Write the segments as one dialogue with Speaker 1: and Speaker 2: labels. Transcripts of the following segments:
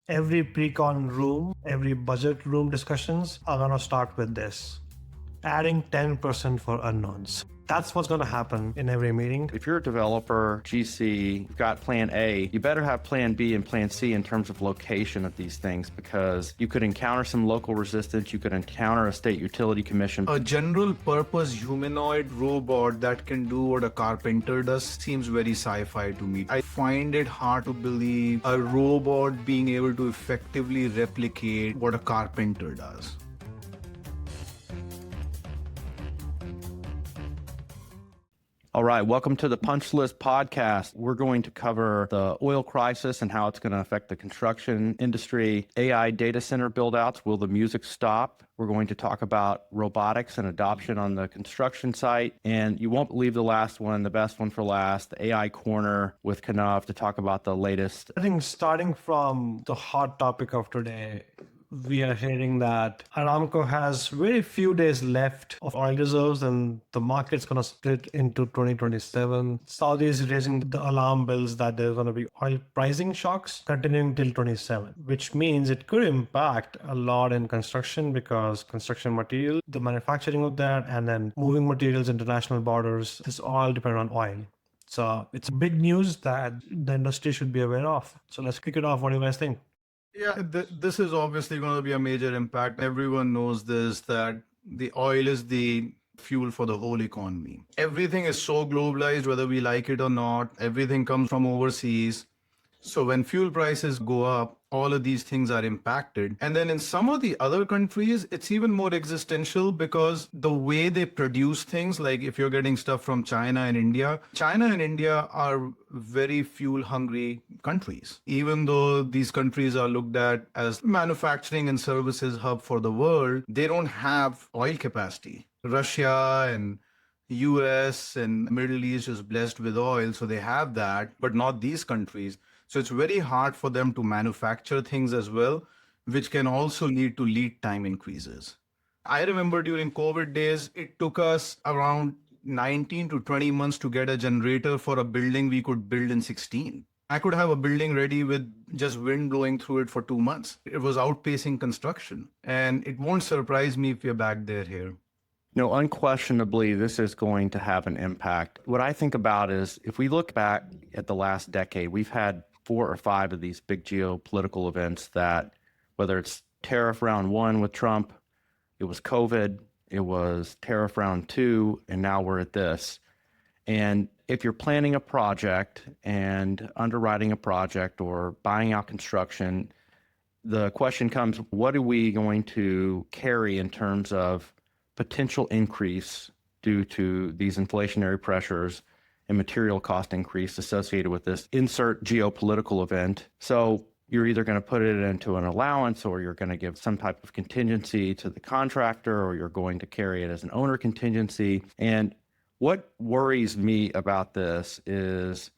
Speaker 1: Every pre-con room, every budget room discussions are gonna start with this. Adding 10% for unknowns. That's what's gonna happen in every meeting.
Speaker 2: If you're a developer, GC, you've got plan A, you better have plan B and plan C in terms of location of these things, because you could encounter some local resistance, you could encounter a state utility commission.
Speaker 3: A general purpose humanoid robot that can do what a carpenter does seems very sci-fi to me. I find it hard to believe a robot being able to effectively replicate what a carpenter does.
Speaker 2: All right, welcome to the Punch List podcast. We're going to cover the oil crisis and how it's going to affect the construction industry, AI data center buildouts, will the music stop? We're going to talk about robotics and adoption on the construction site. And you won't believe the last one, the best one for last, the AI Corner with Kanav to talk about the latest.
Speaker 1: I think starting from the hot topic of today, we are hearing that Aramco has very few days left of oil reserves and the market's going to split into 2027. Saudi is raising the alarm bells that there's going to be oil pricing shocks continuing till 27, which means it could impact a lot in construction because construction material, the manufacturing of that, and then moving materials international borders, this all depend on oil. So it's big news that the industry should be aware of. So let's kick it off. What do you guys think?
Speaker 3: Yeah, this is obviously going to be a major impact. Everyone knows this, that the oil is the fuel for the whole economy. Everything is so globalized, whether we like it or not. Everything comes from overseas. So when fuel prices go up, all of these things are impacted. And then in some of the other countries, it's even more existential because the way they produce things, like if you're getting stuff from China and India are very fuel hungry countries. Even though these countries are looked at as manufacturing and services hub for the world, they don't have oil capacity. Russia and US and Middle East is blessed with oil, so they have that, but not these countries. So it's very hard for them to manufacture things as well, which can also lead to lead time increases. I remember during COVID days, it took us around 19 to 20 months to get a generator for a building we could build in 16. I could have a building ready with just wind blowing through it for 2 months. It was outpacing construction. And it won't surprise me if we're back there here.
Speaker 2: No, unquestionably, this is going to have an impact. What I think about is if we look back at the last decade, we've had 4 or 5 of these big geopolitical events that, whether it's tariff round 1 with Trump, it was COVID, it was tariff round 2, and now we're at this. And if you're planning a project and underwriting a project or buying out construction, the question comes, what are we going to carry in terms of potential increase due to these inflationary pressures and material cost increase associated with this insert geopolitical event? So you're either going to put it into an allowance, or you're going to give some type of contingency to the contractor, or you're going to carry it as an owner contingency. And what worries me about this is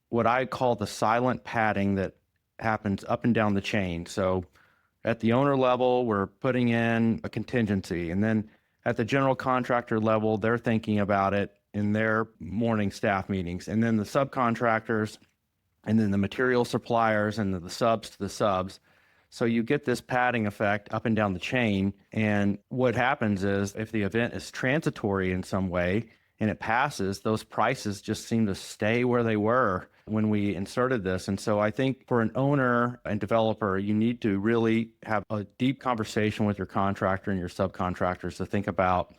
Speaker 2: what I call the silent padding that happens up and down the chain. So at the owner level, we're putting in a contingency, and then at the general contractor level, they're thinking about it in their morning staff meetings, and then the subcontractors, and then the material suppliers, and the subs to the subs. So you get this padding effect up and down the chain. And what happens is if the event is transitory in some way and it passes, those prices just seem to stay where they were when we inserted this. And so I think for an owner and developer, you need to really have a deep conversation with your contractor and your subcontractors to think about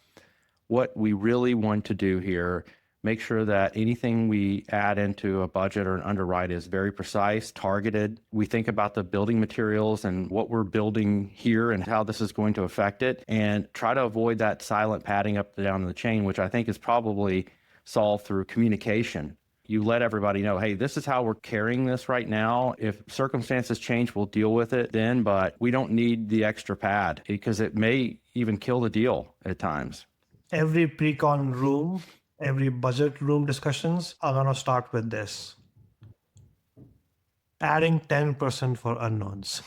Speaker 2: what we really want to do here. Make sure that anything we add into a budget or an underwrite is very precise, targeted. We think about the building materials and what we're building here and how this is going to affect it, and try to avoid that silent padding up and down the chain, which I think is probably solved through communication. You let everybody know, hey, this is how we're carrying this right now. If circumstances change, we'll deal with it then, but we don't need the extra pad because it may even kill the deal at times.
Speaker 1: Every pre-con room, every budget room discussions are going to start with this. Adding 10% for unknowns.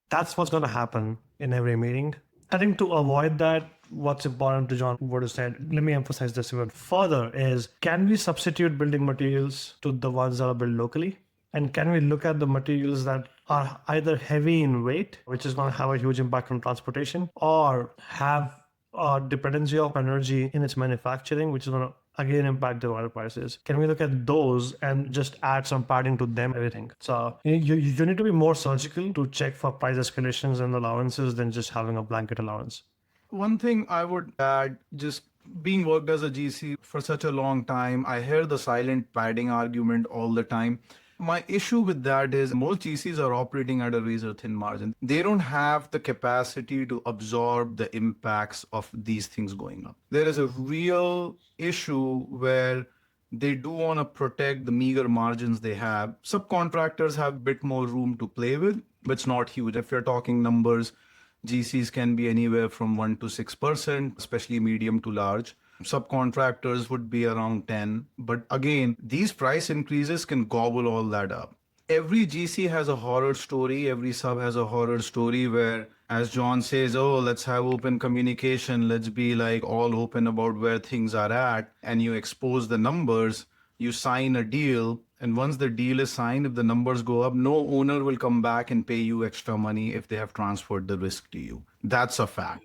Speaker 1: That's what's going to happen in every meeting. I think to avoid that, what's important to John what you said, let me emphasize this even further, is can we substitute building materials to the ones that are built locally? And can we look at the materials that are either heavy in weight, which is going to have a huge impact on transportation, or have a dependency of energy in its manufacturing, which is going to again impact the oil prices. Can we look at those and just add some padding to them, everything? So you need to be more surgical to check for price escalations and allowances than just having a blanket allowance.
Speaker 3: One thing I would add, just being worked as a GC for such a long time, I hear the silent padding argument all the time. My issue with that is most GCs are operating at a razor thin margin. They don't have the capacity to absorb the impacts of these things going up. There is a real issue where they do want to protect the meager margins they have. Subcontractors have a bit more room to play with, but it's not huge. If you're talking numbers, GCs can be anywhere from 1 to 6%, especially medium to large. Subcontractors would be around 10. But again, these price increases can gobble all that up. Every GC has a horror story. Every sub has a horror story where, as John says, oh, let's have open communication. Let's be like all open about where things are at. And you expose the numbers, you sign a deal. And once the deal is signed, if the numbers go up, no owner will come back and pay you extra money if they have transferred the risk to you. That's a fact.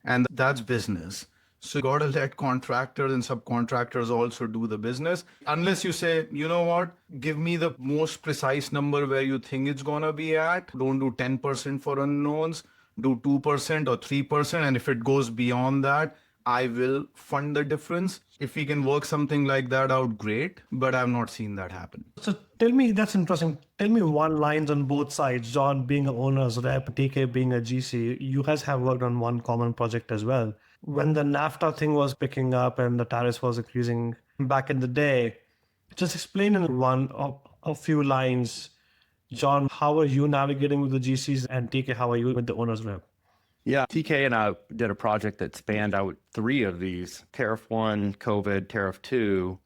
Speaker 3: And that's business. So you got to let contractors and subcontractors also do the business. Unless you say, you know what, give me the most precise number where you think it's going to be at. Don't do 10% for unknowns. Do 2% or 3%. And if it goes beyond that, I will fund the difference. If we can work something like that out, great. But I've not seen that happen.
Speaker 1: So tell me, that's interesting. Tell me one lines on both sides. John being an owner's rep, TK being a GC, you guys have worked on one common project as well. When the NAFTA thing was picking up and the tariffs was increasing back in the day, just explain in a few lines, John, how are you navigating with the GCs, and TK, how are you with the owner's rep?
Speaker 2: Yeah, TK and I did a project that spanned out 3 of these, Tariff 1, COVID, Tariff 2.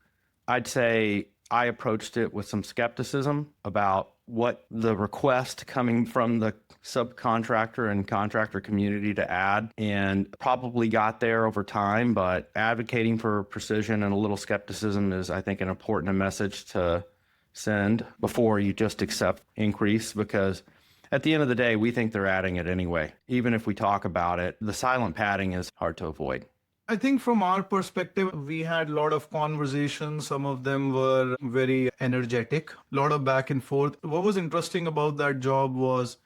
Speaker 2: I'd say I approached it with some skepticism about what the request coming from the subcontractor and contractor community to add, and probably got there over time, but advocating for precision and a little skepticism is, I think, an important message to send before you just accept increase, because at the end of the day, we think they're adding it anyway. Even if we talk about it, the silent padding is hard to avoid.
Speaker 3: I think from our perspective, we had a lot of conversations. Some of them were very energetic, a lot of back and forth. What was interesting about that job was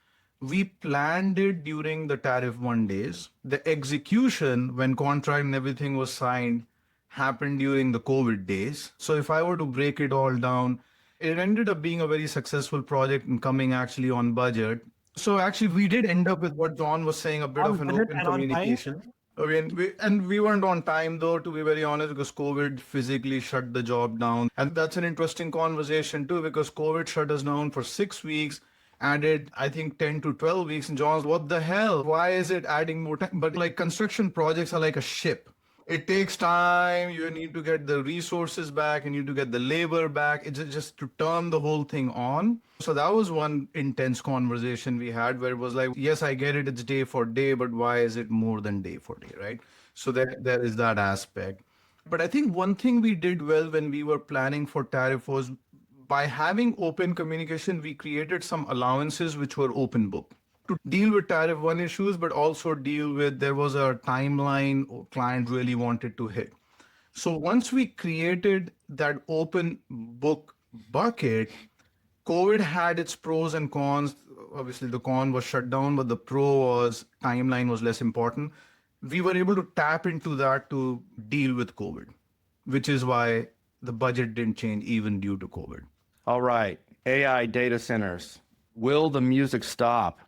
Speaker 3: we planned it during the Tariff 1 days. The execution, when contract and everything was signed, happened during the COVID days. So if I were to break it all down, it ended up being a very successful project and coming actually on budget. So actually, we did end up with what John was saying, a bit of an open communication. I mean, we weren't on time though, to be very honest, because COVID physically shut the job down. And that's an interesting conversation too, because COVID shut us down for 6 weeks, added, I think, 10 to 12 weeks. And John's, what the hell? Why is it adding more time? But like construction projects are like a ship. It takes time. You need to get the resources back. You need to get the labor back. It's just to turn the whole thing on. So that was one intense conversation we had where it was like, yes, I get it. It's day for day, but why is it more than day for day, right? So there is that aspect. But I think one thing we did well when we were planning for tariff was by having open communication, we created some allowances which were open book to deal with Tariff 1 issues, but also deal with, there was a timeline client really wanted to hit. So once we created that open book bucket, COVID had its pros and cons. Obviously the con was shut down, but the pro was timeline was less important. We were able to tap into that to deal with COVID, which is why the budget didn't change even due to COVID.
Speaker 2: All right, AI data centers. Will the music stop?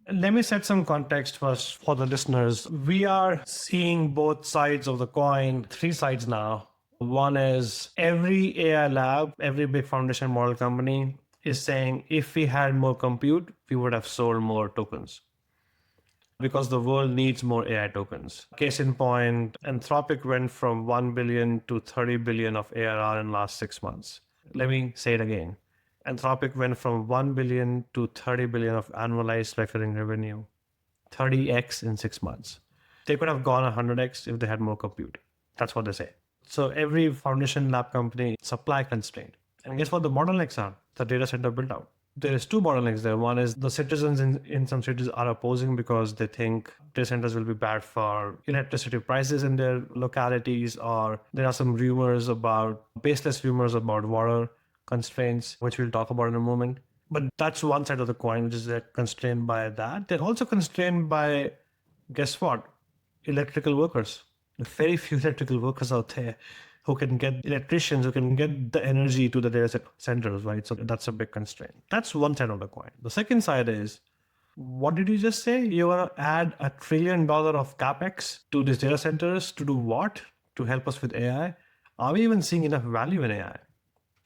Speaker 1: Let me set some context first for the listeners. We are seeing both sides of the coin, 3 sides now. One is every AI lab, every big foundation model company is saying if we had more compute, we would have sold more tokens because the world needs more AI tokens. Case in point, Anthropic went from 1 billion to 30 billion of ARR in the last 6 months. Let me say it again. Anthropic went from 1 billion to 30 billion of annualized recurring revenue, 30x in 6 months. They could have gone 100x if they had more compute. That's what they say. So every foundation lab company is supply constrained. And guess what the bottlenecks are? The data center build out. There is two bottlenecks there. One is the citizens in some cities are opposing because they think data centers will be bad for electricity prices in their localities, or there are some baseless rumors about water constraints, which we'll talk about in a moment. But that's one side of the coin, which is they're constrained by that. They're also constrained by, guess what? Electrical workers. Very few electrical workers out there who can get electricians, who can get the energy to the data centers, right? So that's a big constraint. That's one side of the coin. The second side is, what did you just say? You want to add $1 trillion of capex to these data centers to do what? To help us with AI? Are we even seeing enough value in AI?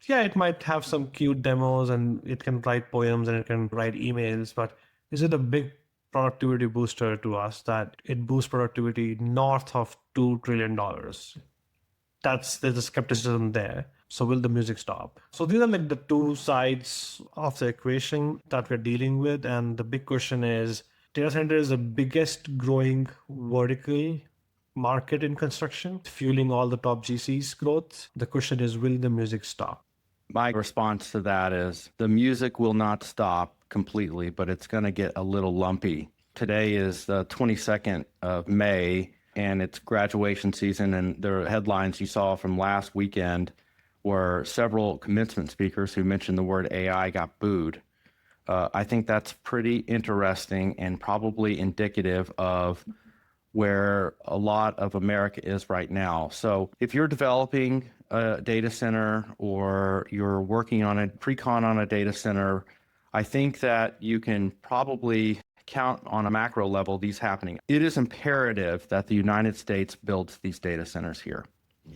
Speaker 1: Yeah, it might have some cute demos and it can write poems and it can write emails, but is it a big productivity booster to us that it boosts productivity north of $2 trillion? There's a skepticism there. So will the music stop? So these are like the two sides of the equation that we're dealing with. And the big question is, data center is the biggest growing vertical market in construction, fueling all the top GCs growth. The question is, will the music stop?
Speaker 2: My response to that is the music will not stop completely, but it's going to get a little lumpy. Today is the 22nd of May, and it's graduation season, and the headlines you saw from last weekend were several commencement speakers who mentioned the word AI got booed. I think that's pretty interesting and probably indicative of where a lot of America is right now. So if you're developing a data center or you're working on a pre-con on a data center, I think that you can probably count on a macro level these happening. It is imperative that the United States builds these data centers here.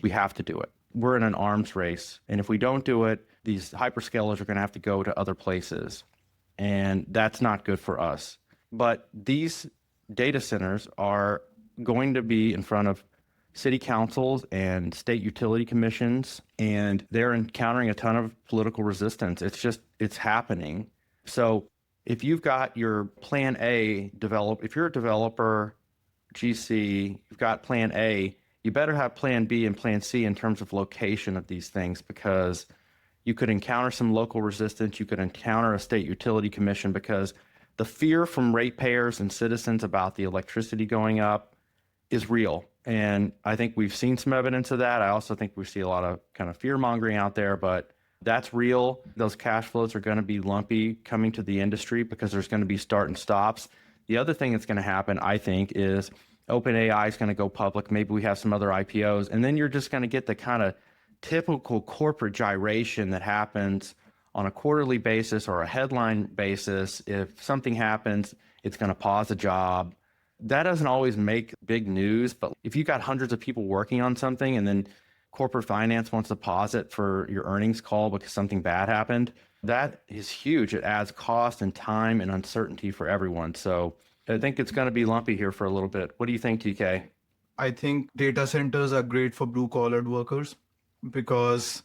Speaker 2: We have to do it. We're in an arms race. And if we don't do it, these hyperscalers are going to have to go to other places. And that's not good for us. But these data centers are going to be in front of city councils and state utility commissions, and they're encountering a ton of political resistance. It's happening. So if you've got your plan A developed, if you're a developer, GC, you've got plan A, you better have plan B and plan C in terms of location of these things, because you could encounter some local resistance. You could encounter a state utility commission, because the fear from ratepayers and citizens about the electricity going up is real. And I think we've seen some evidence of that. I also think we see a lot of kind of fear mongering out there, but that's real. Those cash flows are going to be lumpy coming to the industry because there's going to be start and stops. The other thing that's going to happen, I think, is OpenAI is going to go public. Maybe we have some other IPOs, and then you're just going to get the kind of typical corporate gyration that happens on a quarterly basis or a headline basis. If something happens, it's going to pause a job. That doesn't always make big news, but if you've got hundreds of people working on something and then corporate finance wants to pause it for your earnings call because something bad happened, that is huge. It adds cost and time and uncertainty for everyone. So I think it's going to be lumpy here for a little bit. What do you think, TK?
Speaker 3: I think data centers are great for blue-collared workers because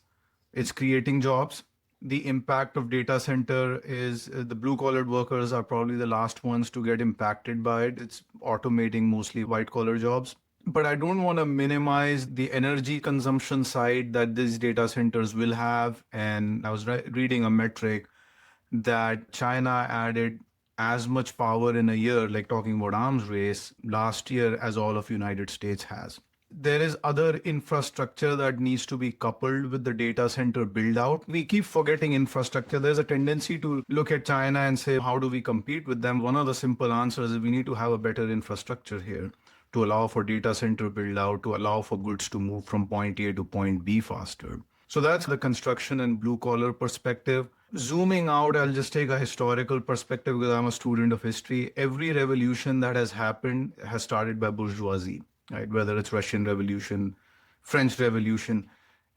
Speaker 3: it's creating jobs. The impact of data center is the blue-collared workers are probably the last ones to get impacted by it. It's automating mostly white-collar jobs. But I don't want to minimize the energy consumption side that these data centers will have. And I was reading a metric that China added as much power in a year, like talking about arms race, last year as all of United States has. There is other infrastructure that needs to be coupled with the data center build out. We keep forgetting infrastructure. There's a tendency to look at China and say, how do we compete with them? One of the simple answers is we need to have a better infrastructure here to allow for data center build out, to allow for goods to move from point A to point B faster. So that's the construction and blue collar perspective. Zooming out, I'll just take a historical perspective because I'm a student of history. Every revolution that has happened has started by bourgeoisie, right? Whether it's Russian Revolution, French Revolution,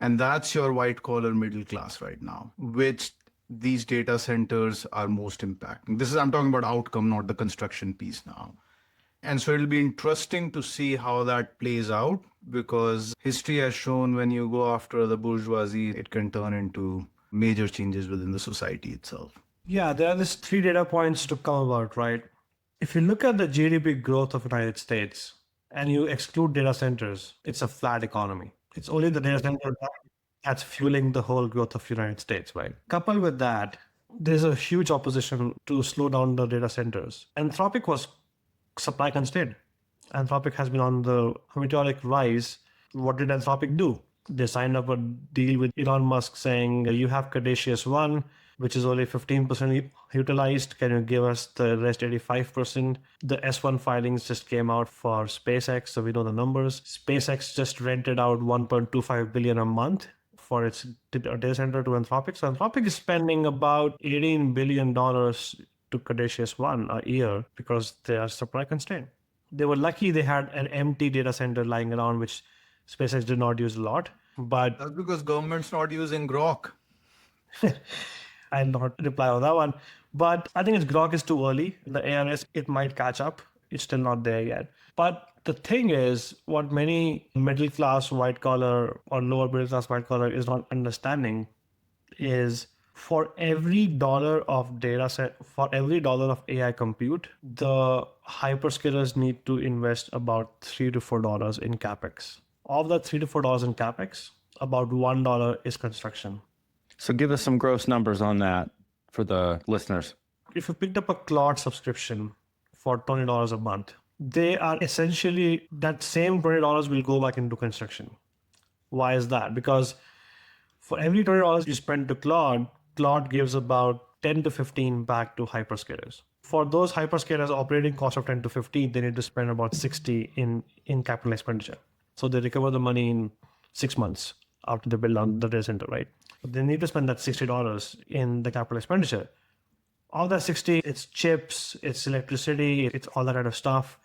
Speaker 3: and that's your white collar middle class right now, which these data centers are most impacting. I'm talking about outcome, not the construction piece now. And so it'll be interesting to see how that plays out, because history has shown when you go after the bourgeoisie, it can turn into major changes within the society itself.
Speaker 1: Yeah, there are these 3 data points to come about, right? If you look at the GDP growth of the United States and you exclude data centers, it's a flat economy. It's only the data center that's fueling the whole growth of the United States, right? Coupled with that, there's a huge opposition to slow down the data centers. Anthropic was supply constrained. Anthropic has been on the meteoric rise. What did Anthropic do? They signed up a deal with Elon Musk saying, you have Caduceus 1, which is only 15% utilized. Can you give us the rest 85%? The S1 filings just came out for SpaceX, so we know the numbers. SpaceX just rented out 1.25 billion a month for its data center to Anthropic. So Anthropic is spending about $18 billion to Caduceus 1 a year because they are supply constrained. They were lucky they had an empty data center lying around, which SpaceX did not use a lot. But
Speaker 3: That's because government's not using Grok.
Speaker 1: I'll not reply on that one. But I think Grok is too early. The ARS, it might catch up. It's still not there yet. But the thing is, what many middle class white collar or lower middle class white collar is not understanding is for every dollar of data set, for every dollar of AI compute, the hyperscalers need to invest about $3 to $4 in capex. Of that $3 to $4 in capex, about $1 is construction.
Speaker 2: So give us some gross numbers on that for the listeners.
Speaker 1: If you picked up a Claude subscription for $20 a month, they are essentially that same $20 will go back into construction. Why is that? Because for every $20 you spend to Claude, Claude gives about 10 to 15 back to hyperscalers. For those hyperscalers operating cost of 10 to 15, they need to spend about 60 in capital expenditure. So they recover the money in 6 months after they build out the data center, right? But they need to spend that $60 in the capital expenditure. All that 60, it's chips, it's electricity, it's all that kind of stuff.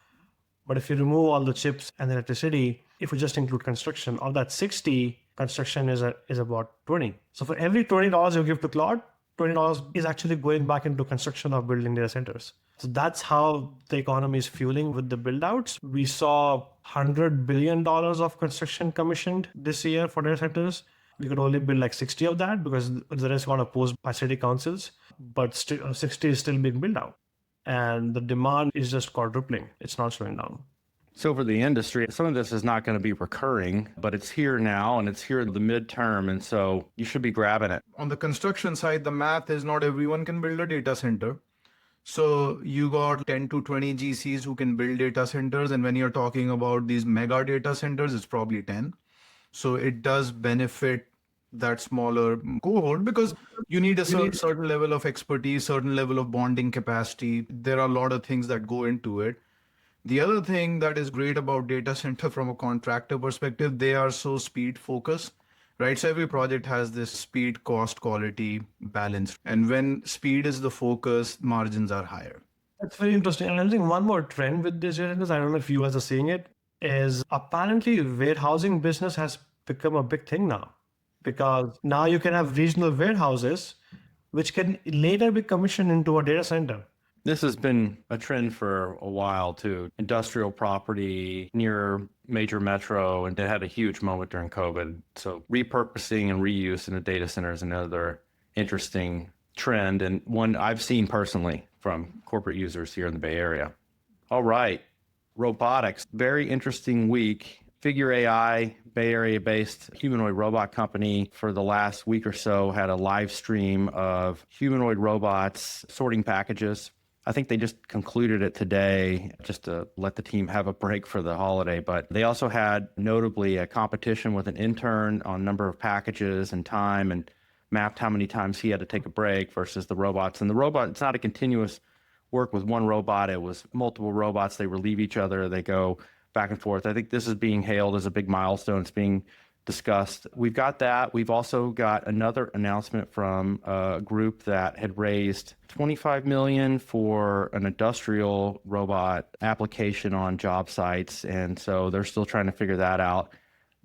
Speaker 1: But if you remove all the chips and electricity, if we just include construction, of that 60, construction is about 20. So for every $20 you give to Claude, $20 is actually going back into construction of building data centers. So that's how the economy is fueling with the build outs. We saw $100 billion of construction commissioned this year for data centers. We could only build like 60 of that because the rest got opposed by city councils, but 60 is still being built out. And the demand is just quadrupling. It's not slowing down.
Speaker 2: So for the industry, some of this is not going to be recurring, but it's here now and it's here in the midterm. And so you should be grabbing it.
Speaker 3: On the construction side, the math is not everyone can build a data center. So you got 10 to 20 GCs who can build data centers. And when you're talking about these mega data centers, it's probably 10. So it does benefit that smaller cohort because you need a certain level of expertise, certain level of bonding capacity. There are a lot of things that go into it. The other thing that is great about data center from a contractor perspective, they are so speed focused, right? So every project has this speed, cost, quality balance. And when speed is the focus, margins are higher.
Speaker 1: That's very interesting. And I think one more trend with this, I don't know if you guys are seeing it, is apparently warehousing business has become a big thing now. Because now you can have regional warehouses, which can later be commissioned into a data center.
Speaker 2: This has been a trend for a while too. Industrial property near major metro, and it had a huge moment during COVID. So repurposing and reuse in a data center is another interesting trend, and one I've seen personally from corporate users here in the Bay Area. All right, robotics, very interesting week. Figure AI, Bay Area-based humanoid robot company, for the last week or so had a live stream of humanoid robots sorting packages. I think they just concluded it today just to let the team have a break for the holiday. But they also had notably a competition with an intern on number of packages and time, and mapped how many times he had to take a break versus the robots. And the robot, it's not a continuous work with one robot. It was multiple robots. They relieve each other. They go back and forth. I think this is being hailed as a big milestone. It's being discussed. We've got that. We've also got another announcement from a group that had raised $25 million for an industrial robot application on job sites. And so they're still trying to figure that out.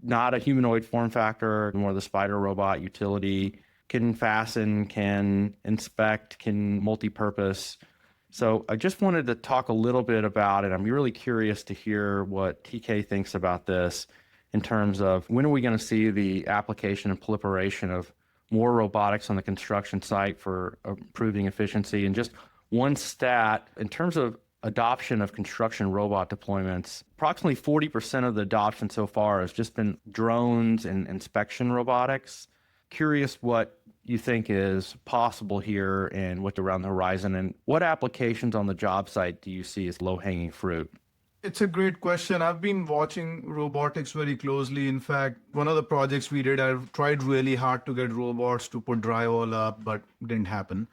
Speaker 2: Not a humanoid form factor, more the spider robot utility, can fasten, can inspect, can multi-purpose. So I just wanted to talk a little bit about it. I'm really curious to hear what TK thinks about this in terms of when are we going to see the application and proliferation of more robotics on the construction site for improving efficiency. And just one stat, in terms of adoption of construction robot deployments, approximately 40% of the adoption so far has just been drones and inspection robotics. Curious what you think is possible here and what's around the horizon? And what applications on the job site do you see as low-hanging fruit?
Speaker 3: It's a great question. I've been watching robotics very closely. In fact, one of the projects we did, I tried really hard to get robots to put drywall up, but didn't happen.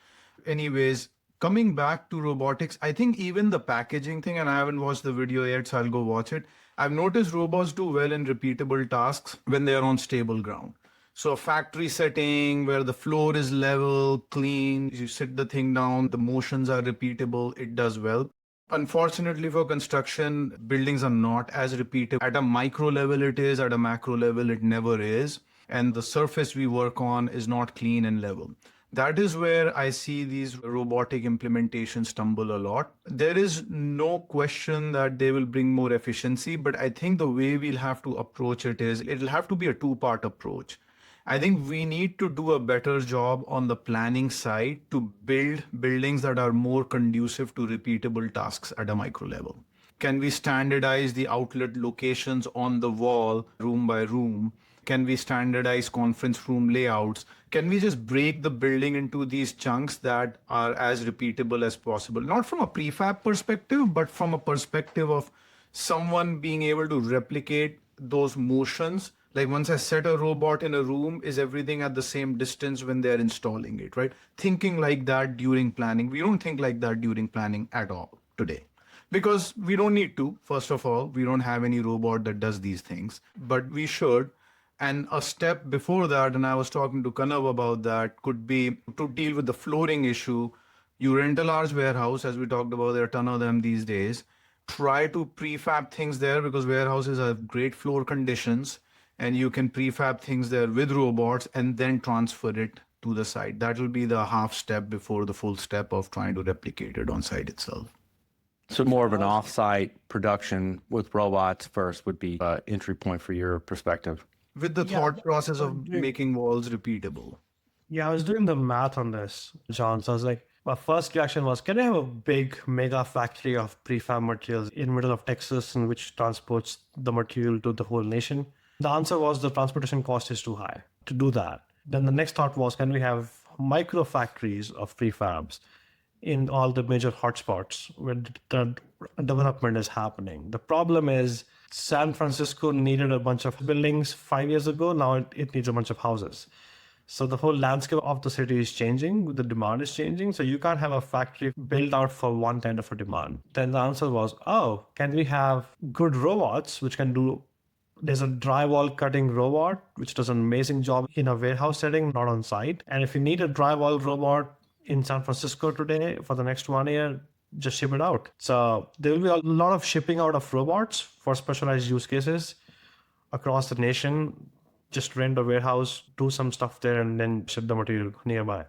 Speaker 3: Anyways, coming back to robotics, I think even the packaging thing, and I haven't watched the video yet, so I'll go watch it. I've noticed robots do well in repeatable tasks when they are on stable ground. So a factory setting where the floor is level, clean, you sit the thing down, the motions are repeatable, it does well. Unfortunately for construction, buildings are not as repeatable. At a micro level it is, at a macro level it never is. And the surface we work on is not clean and level. That is where I see these robotic implementations stumble a lot. There is no question that they will bring more efficiency, but I think the way we'll have to approach it is it'll have to be a two-part approach. I think we need to do a better job on the planning side to build buildings that are more conducive to repeatable tasks at a micro level. Can we standardize the outlet locations on the wall, room by room? Can we standardize conference room layouts? Can we just break the building into these chunks that are as repeatable as possible? Not from a prefab perspective, but from a perspective of someone being able to replicate those motions. Like once I set a robot in a room, is everything at the same distance when they're installing it, right? Thinking like that during planning. We don't think like that during planning at all today. Because we don't need to, first of all, we don't have any robot that does these things, but we should. And a step before that, and I was talking to Kanav about that, could be to deal with the flooring issue. You rent a large warehouse, as we talked about, there are a ton of them these days. Try to prefab things there because warehouses have great floor conditions. And you can prefab things there with robots and then transfer it to the site. That will be the half step before the full step of trying to replicate it on site itself.
Speaker 2: So more of an off-site production with robots first would be an entry point for your perspective.
Speaker 3: With the thought process of making walls repeatable.
Speaker 1: Yeah, I was doing the math on this, John. So I was like, my first reaction was, can I have a big mega factory of prefab materials in the middle of Texas and which transports the material to the whole nation? The answer was the transportation cost is too high to do that. Then the next thought was, can we have micro factories of prefabs in all the major hotspots where the development is happening? The problem is San Francisco needed a bunch of buildings 5 years ago. Now it needs a bunch of houses. So the whole landscape of the city is changing. The demand is changing. So you can't have a factory built out for one kind of a demand. Then the answer was, oh, can we have good robots which can do. There's a drywall cutting robot, which does an amazing job in a warehouse setting, not on site. And if you need a drywall robot in San Francisco today for the next 1 year, just ship it out. So there will be a lot of shipping out of robots for specialized use cases across the nation. Just rent a warehouse, do some stuff there, and then ship the material nearby.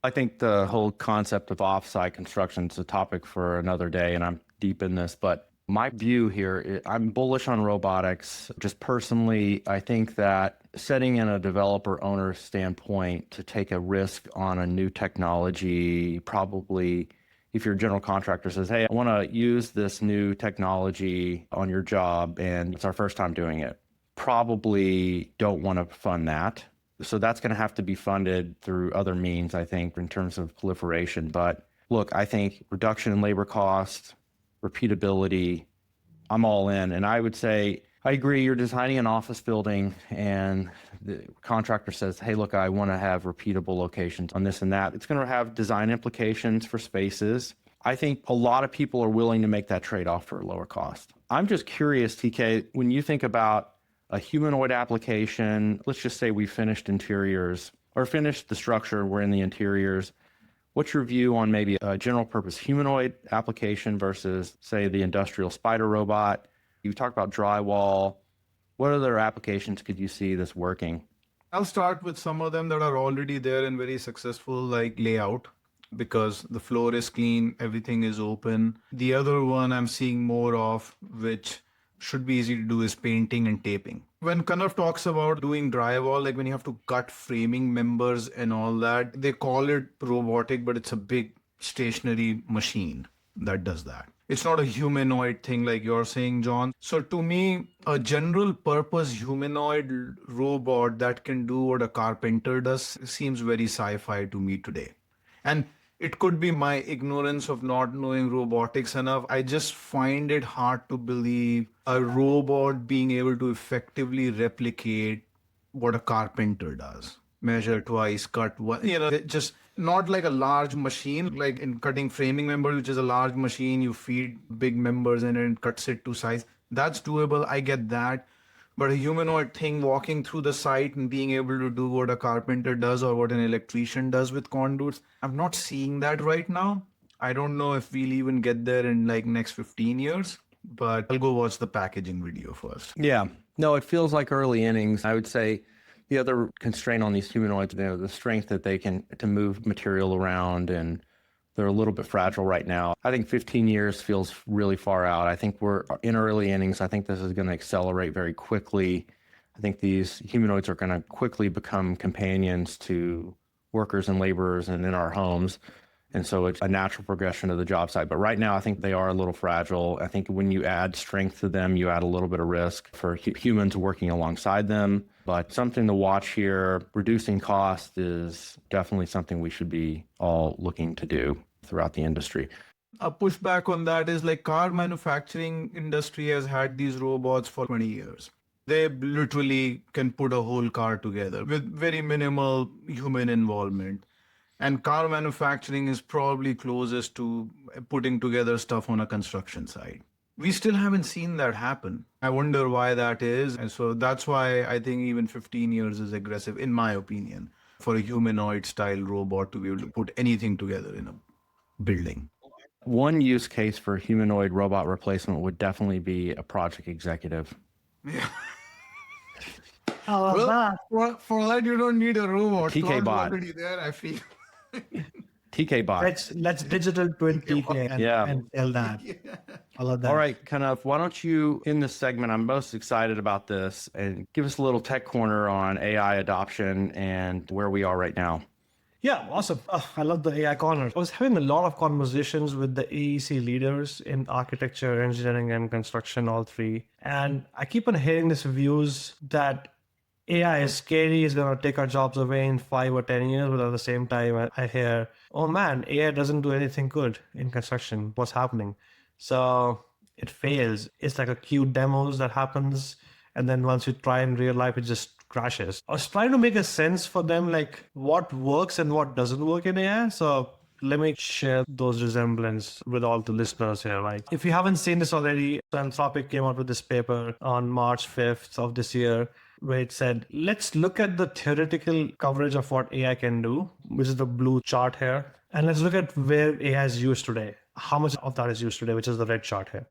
Speaker 2: I think the whole concept of off-site construction is a topic for another day, and I'm deep in this, but my view here, I'm bullish on robotics. Just personally, I think that setting in a developer owner standpoint to take a risk on a new technology, probably if your general contractor says, hey, I want to use this new technology on your job and it's our first time doing it, probably don't want to fund that. So that's going to have to be funded through other means, I think, in terms of proliferation. But look, I think reduction in labor costs, repeatability, I'm all in. And I would say, I agree, you're designing an office building and the contractor says, hey, look, I want to have repeatable locations on this and that. It's going to have design implications for spaces. I think a lot of people are willing to make that trade-off for a lower cost. I'm just curious, TK, when you think about a humanoid application, let's just say we finished interiors or finished the structure, we're in the interiors. What's your view on maybe a general purpose humanoid application versus, say, the industrial spider robot? You talked about drywall. What other applications could you see this working?
Speaker 3: I'll start with some of them that are already there and very successful, like layout, because the floor is clean, everything is open. The other one I'm seeing more of, which should be easy to do, is painting and taping. When Kanav talks about doing drywall, like when you have to cut framing members and all that, they call it robotic, but it's a big stationary machine that does that. It's not a humanoid thing like you're saying, John. So to me, a general purpose humanoid robot that can do what a carpenter does seems very sci-fi to me today. And it could be my ignorance of not knowing robotics enough. I just find it hard to believe a robot being able to effectively replicate what a carpenter does. Measure twice, cut one, just not like a large machine, like in cutting framing members, which is a large machine, you feed big members in it and cuts it to size. That's doable. I get that. But a humanoid thing walking through the site and being able to do what a carpenter does or what an electrician does with conduits, I'm not seeing that right now. I don't know if we'll even get there in like next 15 years, but I'll go watch the packaging video first.
Speaker 2: Yeah. No, it feels like early innings. I would say the other constraint on these humanoids, the strength that they can to move material around, and they're a little bit fragile right now. I think 15 years feels really far out. I think we're in early innings. I think this is going to accelerate very quickly. I think these humanoids are going to quickly become companions to workers and laborers and in our homes. And so it's a natural progression of the job site. But right now, I think they are a little fragile. I think when you add strength to them, you add a little bit of risk for humans working alongside them. But something to watch here, reducing cost is definitely something we should be all looking to do throughout the industry.
Speaker 3: A pushback on that is like car manufacturing industry has had these robots for 20 years. They literally can put a whole car together with very minimal human involvement. And car manufacturing is probably closest to putting together stuff on a construction site. We still haven't seen that happen. I wonder why that is. And so that's why I think even 15 years is aggressive, in my opinion, for a humanoid style robot to be able to put anything together in a building.
Speaker 2: One use case for humanoid robot replacement would definitely be a project executive.
Speaker 3: Yeah.
Speaker 1: How was that?
Speaker 3: For that, you don't need a robot.
Speaker 2: TK
Speaker 3: Claude's
Speaker 2: bot.
Speaker 3: already there, I feel.
Speaker 2: TK bot.
Speaker 1: Let's digital twin TK and tell that. I love that.
Speaker 2: All right, Kanav, why don't you, in this segment, I'm most excited about this, and give us a little tech corner on AI adoption and where we are right now.
Speaker 1: Yeah, awesome. I love the AI corner. I was having a lot of conversations with the AEC leaders in architecture, engineering, and construction, all three. And I keep on hearing these views that AI is scary, it's going to take our jobs away in 5 or 10 years. But at the same time, I hear, oh man, AI doesn't do anything good in construction. What's happening? So it fails. It's like a cute demos that happens. And then once you try in real life, it just crashes. I was trying to make a sense for them, like what works and what doesn't work in AI. So let me share those resemblance with all the listeners here. Like, if you haven't seen this already, Anthropic came out with this paper on March 5th of this year, where it said, let's look at the theoretical coverage of what AI can do, which is the blue chart here. And let's look at where AI is used today. How much of that is used today, which is the red chart here.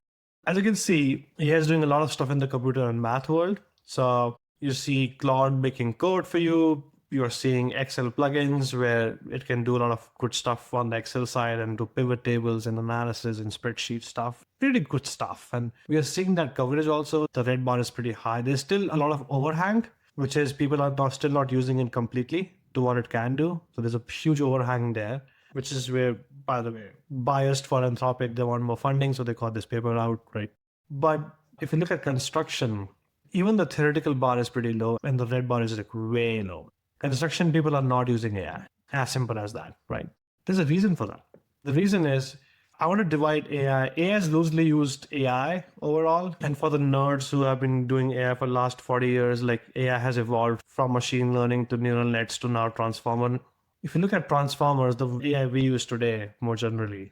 Speaker 1: As you can see, AI is doing a lot of stuff in the computer and math world. So you see Claude making code for you. You're seeing Excel plugins where it can do a lot of good stuff on the Excel side and do pivot tables and analysis and spreadsheet stuff. Pretty good stuff. And we are seeing that coverage also. The red bar is pretty high. There's still a lot of overhang, which is people are still not using it completely to what it can do. So there's a huge overhang there, which is where, by the way, biased for Anthropic, they want more funding, so they got this paper out, right? But if you look at construction, even the theoretical bar is pretty low and the red bar is like way low. Construction people are not using AI. As simple as that, right? There's a reason for that. The reason is I want to divide AI. AI is loosely used AI overall. And for the nerds who have been doing AI for the last 40 years, like AI has evolved from machine learning to neural nets to now transformer. If you look at transformers, the AI we use today, more generally,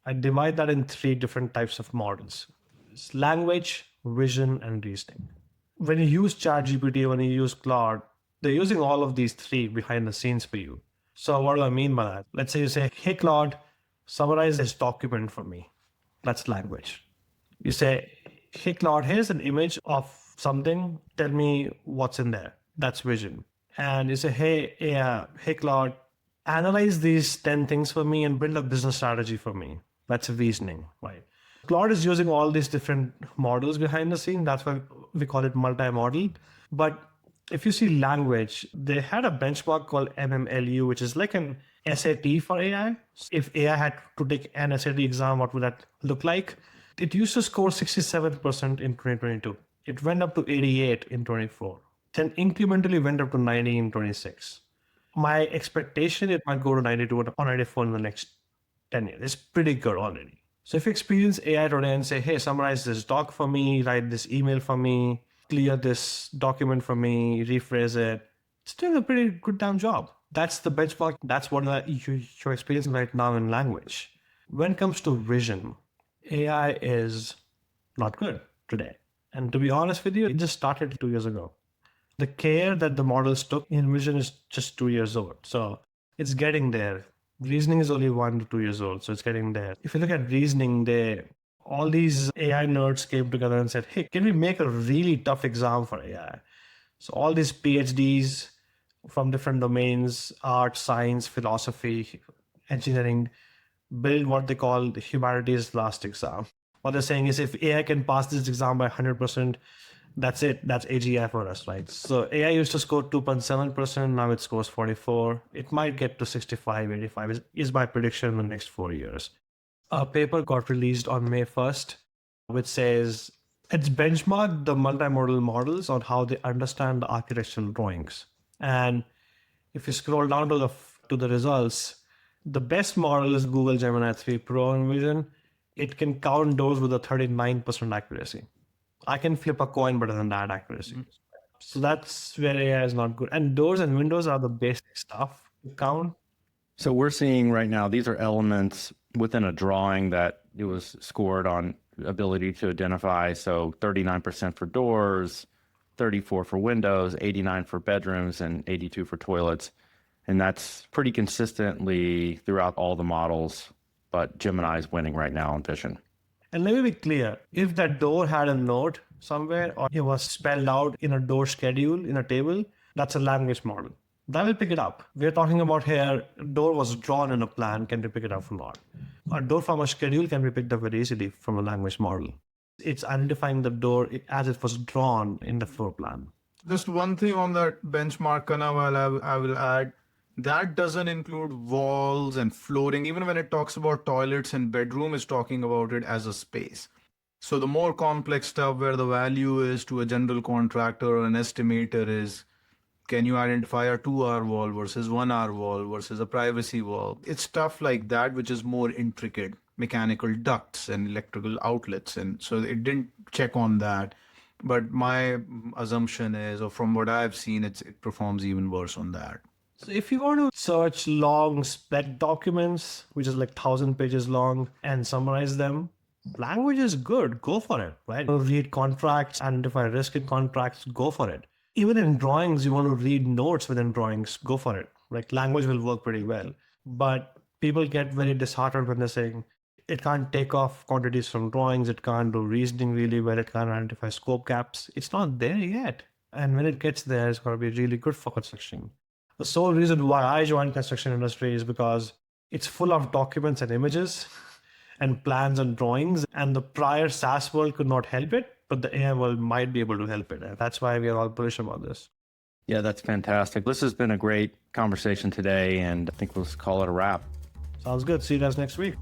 Speaker 1: I divide that in 3 different types of models. It's language, vision, and reasoning. When you use ChatGPT, when you use Claude, they're using all of these 3 behind the scenes for you. So what do I mean by that? Let's say you say, hey, Claude, summarize this document for me. That's language. You say, hey, Claude, here's an image of something. Tell me what's in there. That's vision. And you say, hey, Claude, analyze these 10 things for me and build a business strategy for me. That's reasoning, right? Claude is using all these different models behind the scene. That's why we call it multi-model. But if you see language, they had a benchmark called MMLU, which is like an SAT for AI. If AI had to take an SAT exam, what would that look like? It used to score 67% in 2022. It went up to 88 in 24. Then incrementally went up to 90 in 26. My expectation, it might go to 92 or 94 in the next 10 years. It's pretty good already. So if you experience AI today and say, hey, summarize this doc for me, write this email for me, clear this document for me, rephrase it, it's doing a pretty good damn job. That's the benchmark. That's what you're experiencing right now in language. When it comes to vision, AI is not good today. And to be honest with you, it just started 2 years ago. The care that the models took in vision is just 2 years old. So it's getting there. Reasoning is only 1 to 2 years old. So it's getting there. If you look at reasoning, all these AI nerds came together and said, hey, can we make a really tough exam for AI? So all these PhDs from different domains, art, science, philosophy, engineering, build what they call the humanities last exam. What they're saying is if AI can pass this exam by 100%, that's it. That's AGI for us, right? So AI used to score 2.7%. Now it scores 44. It might get to 65, 85 is my prediction in the next 4 years. A paper got released on May 1st, which says it's benchmarked the multimodal models on how they understand the architectural drawings. And if you scroll down to the results, the best model is Google Gemini 3 Pro in Vision. It can count doors with a 39% accuracy. I can flip a coin better than that accuracy. So that's where AI is not good. And doors and windows are the basic stuff to count.
Speaker 2: So we're seeing right now, these are elements within a drawing that it was scored on ability to identify. So 39% for doors, 34 for windows, 89 for bedrooms, and 82 for toilets. And that's pretty consistently throughout all the models, but Gemini is winning right now on vision.
Speaker 1: And let me be clear, if that door had a note somewhere or it was spelled out in a door schedule in a table, that's a language model. That will pick it up. We're talking about here, door was drawn in a plan, can we pick it up or not? A door from a schedule can be picked up very easily from a language model. It's identifying the door as it was drawn in the floor plan.
Speaker 3: Just one thing on that benchmark, Kanav, I will add. That doesn't include walls and flooring. Even when it talks about toilets and bedroom, it's talking about it as a space. So the more complex stuff where the value is to a general contractor or an estimator is, can you identify a 2-hour wall versus 1-hour wall versus a privacy wall? It's stuff like that, which is more intricate, mechanical ducts and electrical outlets. And so it didn't check on that. But my assumption is, or from what I've seen, it performs even worse on that.
Speaker 1: So if you want to search long spec documents, which is like 1,000 pages long, and summarize them, language is good. Go for it, right? Read contracts, identify risk in contracts, go for it. Even in drawings, you want to read notes within drawings, go for it. Like language will work pretty well. But people get very disheartened when they're saying it can't take off quantities from drawings, it can't do reasoning really well, it can't identify scope gaps. It's not there yet. And when it gets there, it's going to be really good for construction. The sole reason why I joined construction industry is because it's full of documents and images and plans and drawings, and the prior SaaS world could not help it, but the AI world might be able to help it. And that's why we are all bullish about this.
Speaker 2: Yeah, that's fantastic. This has been a great conversation today, and I think we'll call it a wrap.
Speaker 1: Sounds good. See you guys next week.